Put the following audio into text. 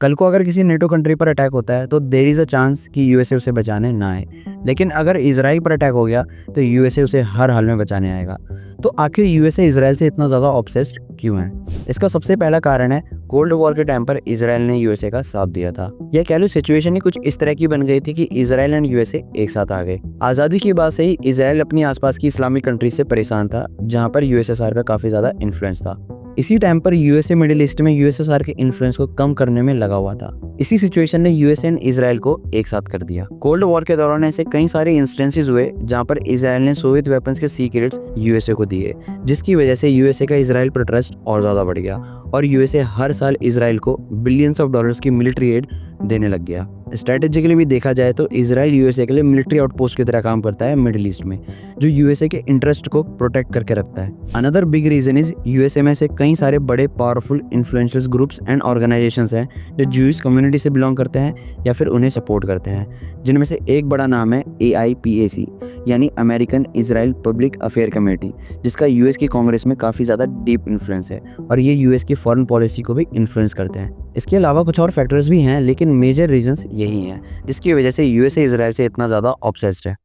कल को अगर किसी नेटो कंट्री पर अटैक होता है तो देयर इज़ अ चांस कि यूएसए उसे बचाने ना आए, लेकिन अगर इजराइल पर अटैक हो गया तो यूएसए उसे हर हाल में बचाने आएगा। तो आखिर यूएसए इजराइल से इतना ज़्यादा ऑब्सेस्ड क्यों है? इसका सबसे पहला कारण है कोल्ड वॉर के टाइम पर इजराइल ने यूएसए का साथ दिया था। यह कह लो सिचुएशन ही कुछ इस तरह की बन गई थी कि इजराइल एंड यूएसए एक साथ आ गए। आज़ादी की बात से ही इजराइल अपनी आसपास की इस्लामिक कंट्री से परेशान था, जहाँ पर यूएसएसआर का काफ़ी ज़्यादा इन्फ्लुएंस था। इसी टाइम पर यूएसए मिडिल ईस्ट में यूएसएसआर के इन्फ्लुएंस को कम करने में लगा हुआ था। इसी सिचुएशन ने यूएसए एंड इजराइल को एक साथ कर दिया। कोल्ड वॉर के दौरान ऐसे कई सारे इंस्टेंसेस हुए जहां पर इजराइल ने सोवियत वेपन्स के सीक्रेट्स यूएसए को दिए, जिसकी वजह से यूएसए का इजराइल पर ट्रस्ट और ज्यादा बढ़ गया और यूएसए हर साल इजराइल को बिलियंस ऑफ डॉलर्स की मिलिट्री एड देने लग गया। स्ट्रेटेजिकली भी देखा जाए तो इजराइल यूएसए के लिए मिलिट्री आउटपोस्ट की तरह काम करता है मिडिल ईस्ट में, जो यूएसए के इंटरेस्ट को प्रोटेक्ट करके रखता है। Another big reason is USA में से कई सारे बड़े powerful influential groups and organisations हैं जो ज्यूइश कम्युनिटी से बिलोंग करते हैं या फिर उन्हें सपोर्ट करते हैं, जिनमें से एक बड़ा नाम है AIPAC यानी American Israel public affair committee, जिसका यूएस की कांग्रेस में काफ़ी ज़्यादा डीप इन्फ्लुएंस है और ये यूएस की फॉरेन पॉलिसी को भी इन्फ्लुएंस करते हैं। इसके अलावा कुछ और फैक्टर्स भी हैं, लेकिन मेजर रीजंस यही हैं जिसकी वजह से यूएसए इजराइल से इतना ज़्यादा ऑब्सेस्ड है।